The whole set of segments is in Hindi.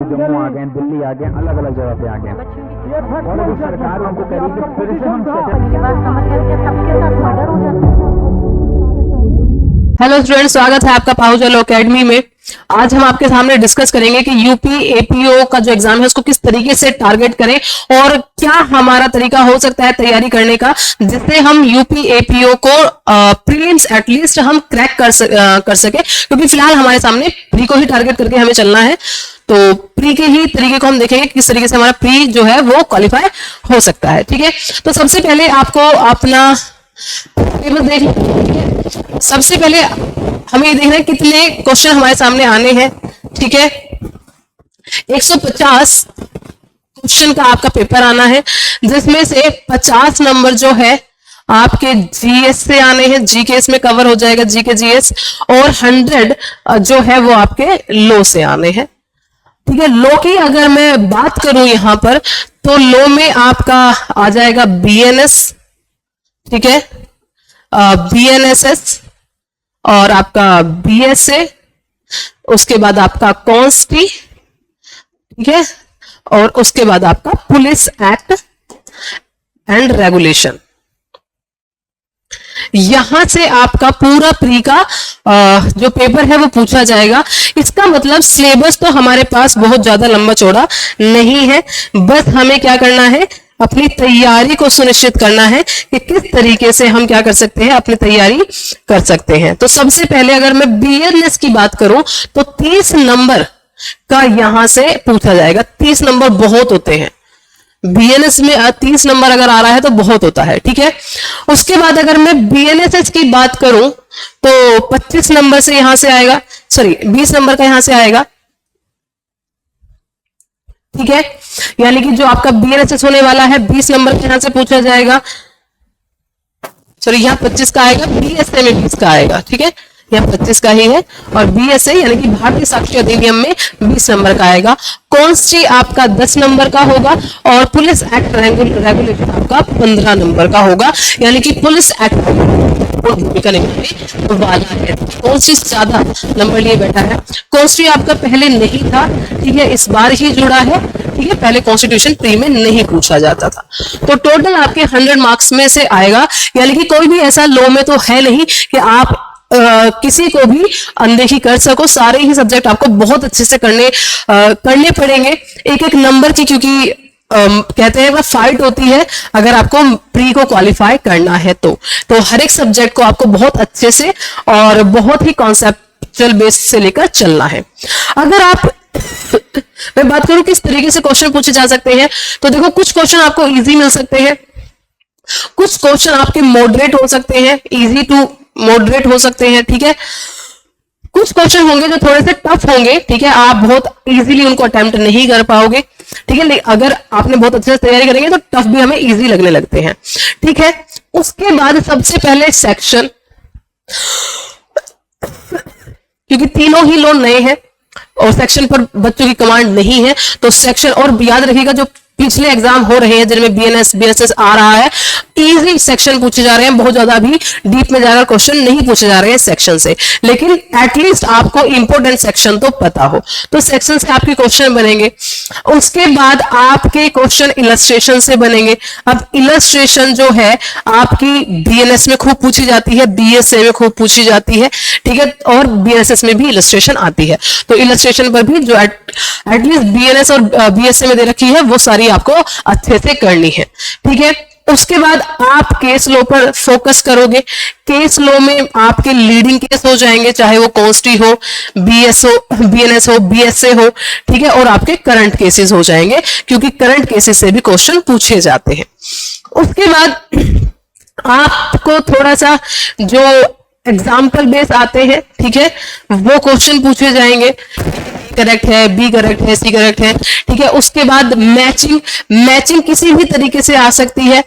जम्मू आ गए, दिल्ली आ गए, अलग अलग जगह पे आ गए और अभी सरकार हमको कह रही है कि फिर से हम मेरी बात समझ गए, सबके साथ मर्डर हो जाता है। हेलो स्टूडेंट्स, स्वागत है आपका पाहुजल एकेडमी में। आज हम आपके सामने डिस्कस करेंगे कि यूपी एपीओ का जो एग्जाम है उसको किस तरीके से टारगेट करें और क्या हमारा तरीका हो सकता है तैयारी करने का, जिससे हम यूपी एपीओ को प्रीलिम्स एटलीस्ट हम क्रैक कर सके, क्योंकि फिलहाल हमारे सामने प्री को ही टारगेट करके हमें चलना है। तो प्री के ही तरीके को हम देखेंगे किस तरीके से हमारा प्री जो है वो क्वालिफाई हो सकता है। ठीक है, तो सबसे पहले आपको अपना टेबल देख, सबसे पहले हमें ये देखना है कितने क्वेश्चन हमारे सामने आने हैं। ठीक है, 150 क्वेश्चन का आपका पेपर आना है, जिसमें से 50 नंबर जो है आपके जीएस से आने हैं, जीकेएस में कवर हो जाएगा, जीके जीएस, और 100 जो है वो आपके लो से आने हैं। ठीक है, लो की अगर मैं बात करूं यहां पर, तो लो में आपका आ जाएगा बीएनएस, ठीक है, बीएनएसएस और आपका बीएसए, उसके बाद आपका कॉन्स्टी, ठीक है, और उसके बाद आपका पुलिस एक्ट एंड रेगुलेशन। यहां से आपका पूरा प्री का जो पेपर है वो पूछा जाएगा। इसका मतलब सिलेबस तो हमारे पास बहुत ज्यादा लंबा चौड़ा नहीं है, बस हमें क्या करना है, अपनी तैयारी को सुनिश्चित करना है कि किस तरीके से हम क्या कर सकते हैं, अपनी तैयारी कर सकते हैं। तो सबसे पहले अगर मैं बीएनएस की बात करूं तो 30 नंबर का यहां से पूछा जाएगा। 30 नंबर बहुत होते हैं, बीएनएस में 30 नंबर अगर आ रहा है तो बहुत होता है। ठीक है, उसके बाद अगर मैं बीएनएसएस की बात करूं तो 25 नंबर से यहां से आएगा, सॉरी 20 नंबर का यहां से आएगा। ठीक है, यानी कि जो आपका बीएनएसएस होने वाला है 20 नंबर के यहां से पूछा जाएगा, सॉरी यहाँ 25 का आएगा, बीएसए में 20 का आएगा। ठीक है, यहाँ 25 का ही है, और बीएसए यानी कि भारतीय साक्ष्य अधिनियम में 20 नंबर का आएगा। कॉन्स्टी आपका 10 नंबर का होगा, और पुलिस एक्ट रेगुलेशन आपका 15 नंबर का होगा, यानी कि पुलिस एक्ट भूमिका निभाने वाला है। कॉन्स्टी ज्यादा नंबर लिए बैठा है। कॉन्स्टी आपका पहले नहीं था, ठीक है, इस बार ही जुड़ा है। ठीक है, पहले कॉन्स्टिट्यूशन प्री में नहीं पूछा जाता था। तो टोटल आपके 100 मार्क्स में से आएगा, यानी कि कोई भी ऐसा लो में तो है नहीं कि आप किसी को भी अनदेखी कर सको। सारे ही सब्जेक्ट आपको बहुत अच्छे से करने पड़ेंगे, एक एक नंबर की, क्योंकि कहते हैं वह फाइट होती है अगर आपको प्री को क्वालिफाई करना है। तो हर एक सब्जेक्ट को आपको बहुत अच्छे से और बहुत ही कॉन्सेप्चुअल बेस से लेकर चलना है। अगर आप मैं बात करूं किस तरीके से क्वेश्चन पूछे जा सकते हैं, तो देखो कुछ क्वेश्चन आपको इजी मिल सकते हैं, कुछ क्वेश्चन आपके मॉडरेट हो सकते हैं, इजी टू मॉडरेट हो सकते हैं। ठीक है, कुछ क्वेश्चन होंगे जो थोड़े से टफ होंगे। ठीक है, आप बहुत इजीली उनको अटेम्प्ट नहीं कर पाओगे। ठीक है, लेकिन अगर आपने बहुत अच्छे से तैयारी करेंगे तो टफ भी हमें इजी लगने लगते हैं। ठीक है, उसके बाद सबसे पहले सेक्शन, क्योंकि तीनों ही लोग नए हैं और सेक्शन पर बच्चों की कमांड नहीं है, तो सेक्शन, और याद रखिएगा जो पिछले एग्जाम हो रहे हैं जिनमें बीएनएस बीएसएस आ रहा है, इजी सेक्शन पूछे जा रहे हैं, बहुत ज्यादा अभी डीप में जाकर क्वेश्चन नहीं पूछे जा रहे हैं सेक्शन से, लेकिन एटलीस्ट आपको इंपॉर्टेंट सेक्शन तो पता हो, तो सेक्शन से आपके क्वेश्चन बनेंगे। उसके बाद आपके क्वेश्चन इलस्ट्रेशन से बनेंगे। अब इलस्ट्रेशन जो है आपकी बीएनएस में खूब पूछी जाती है, बीएसए में खूब पूछी जाती है। ठीक है, और बीएसएस में भी इलस्ट्रेशन आती है, तो इलस्ट्रेशन पर भी जो एटलीस्ट बीएनएस और बीएसए में दे रखी है वो सारी आपको अच्छे से करनी है। ठीक है, उसके बाद आप केस लो पर फोकस करोगे। केस लो में आपके लीडिंग केस हो जाएंगे, चाहे वो कॉन्स्टी हो, बीएस हो, बीएनएस हो, बीएसए हो। ठीक है, और आपके करंट केसेस हो जाएंगे, क्योंकि करंट केसेस से भी क्वेश्चन पूछे जाते हैं। उसके बाद आपको थोड़ा सा जो एग्जाम्पल बेस आते हैं, ठीक है, वो क्वेश्चन पूछे जाएंगे, करेक्ट है, बी करेक्ट है, सी करेक्ट है। ठीक है, उसके बाद मैचिंग किसी भी तरीके से आ सकती है,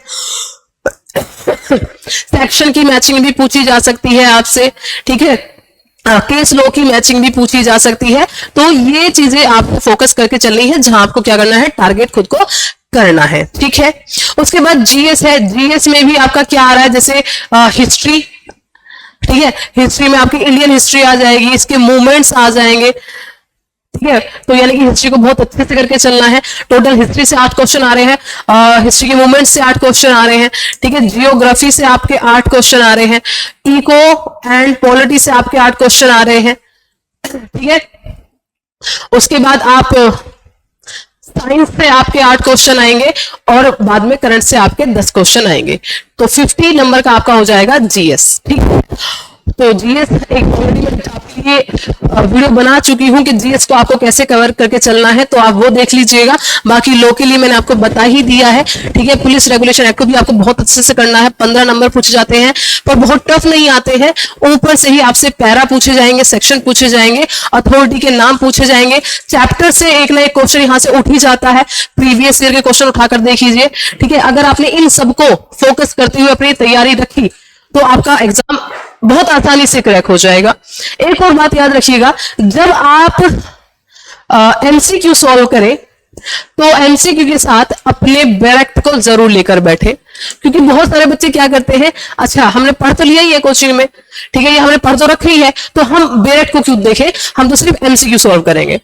सेक्शन की मैचिंग भी पूछी जा सकती है आपसे। ठीक है, केस लो की मैचिंग भी पूछी जा सकती है। तो ये चीजें आपको फोकस करके चलनी है, जहां आपको क्या करना है, टारगेट खुद को करना है। ठीक है, उसके बाद जीएस है, जीएस में भी आपका क्या आ रहा है, जैसे हिस्ट्री। ठीक है, हिस्ट्री में आपकी इंडियन हिस्ट्री आ जाएगी, इसके मूवमेंट्स आ जाएंगे, ठीक है। तो यानी कि हिस्ट्री को बहुत अच्छे से करके चलना है। टोटल हिस्ट्री से 8 क्वेश्चन आ रहे हैं, हिस्ट्री के मूवमेंट से 8 क्वेश्चन आ रहे हैं, ठीक है। जियोग्राफी से आपके 8 क्वेश्चन आ रहे हैं, इको एंड पॉलिटी से आपके 8 क्वेश्चन आ रहे हैं, ठीक है। उसके बाद आप साइंस से आपके 8 क्वेश्चन आएंगे और बाद में करंट से आपके 10 क्वेश्चन आएंगे। तो 50 नंबर का आपका हो जाएगा जीएस, ठीक है। तो जीएस एक ऑलरेडी मैं आपके लिए वीडियो बना चुकी हूं कि जीएस को आपको कैसे कवर करके चलना है, तो आप वो देख लीजिएगा। बाकी लॉ के लिए मैंने आपको बता ही दिया है, ठीक है। पुलिस रेगुलेशन एक्ट को भी आपको बहुत अच्छे से करना है। 15 नंबर पूछे जाते हैं पर बहुत टफ नहीं आते हैं। ऊपर से ही आपसे पैरा पूछे जाएंगे, सेक्शन पूछे जाएंगे, अथॉरिटी के नाम पूछे जाएंगे, चैप्टर से एक ना एक क्वेश्चन यहां से उठ ही जाता है। प्रीवियस ईयर के क्वेश्चन उठाकर देख लीजिए, ठीक है। अगर आपने इन सबको फोकस करते हुए अपनी तैयारी रखी तो आपका एग्जाम बहुत आसानी से क्रैक हो जाएगा। एक और बात याद रखिएगा, जब आप एमसीक्यू सॉल्व करें तो एमसीक्यू के साथ अपने बैरेक्ट को जरूर लेकर बैठे, क्योंकि बहुत सारे बच्चे क्या करते हैं, अच्छा हमने पढ़ तो लिया ही है कोचिंग में, ठीक है, ये हमने पढ़ तो रखी है, तो हम बैरेक्ट को क्यों देखें, हम तो सिर्फ एमसीक्यू सॉल्व करेंगे,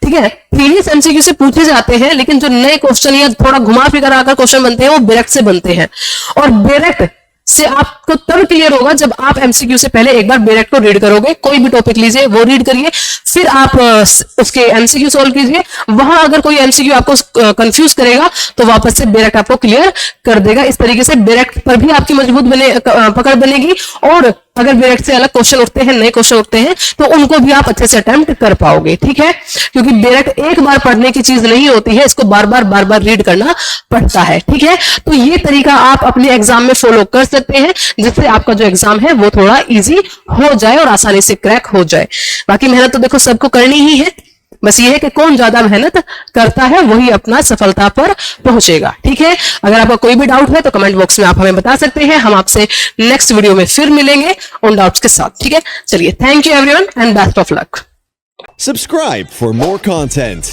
ठीक है। प्रीवियस एमसीक्यू से पूछे जाते हैं, लेकिन जो नए क्वेश्चन या थोड़ा घुमा फिर आकर क्वेश्चन बनते हैं वो बैरेक्ट से बनते हैं। और बैरेक्ट से आपको तब क्लियर होगा जब आप एमसीक्यू से पहले एक बार बैरेक्ट को रीड करोगे। कोई भी टॉपिक लीजिए, वो रीड करिए, फिर आप उसके एमसीक्यू सॉल्व कीजिए। वहां अगर कोई एमसीक्यू आपको कंफ्यूज करेगा तो वापस से बैरेक्ट आपको क्लियर कर देगा। इस तरीके से बैरेक्ट पर भी आपकी मजबूत पकड़ बनेगी, और अगर बैरेक्ट से अलग क्वेश्चन उठते हैं, नए क्वेश्चन उठते हैं, तो उनको भी आप अच्छे से अटेम्प्ट कर पाओगे, ठीक है। क्योंकि बैरेक्ट एक बार पढ़ने की चीज नहीं होती है, इसको बार बार रीड करना पड़ता है, ठीक है। तो ये तरीका आप अपने एग्जाम में फॉलो कर सकते हैं, जिससे आपका जो एग्जाम है वो थोड़ा इजी हो जाए और आसानी से क्रैक हो जाए। बाकी मेहनत तो देखो सबको करनी ही है, बस ये है कि कौन ज्यादा मेहनत करता है वही अपना सफलता पर पहुंचेगा, ठीक है। अगर आपका कोई भी डाउट है तो कमेंट बॉक्स में आप हमें बता सकते हैं। हम आपसे नेक्स्ट वीडियो में फिर मिलेंगे उन डाउट्स के साथ, ठीक है। चलिए, thank you everyone and best of luck. Subscribe for more content.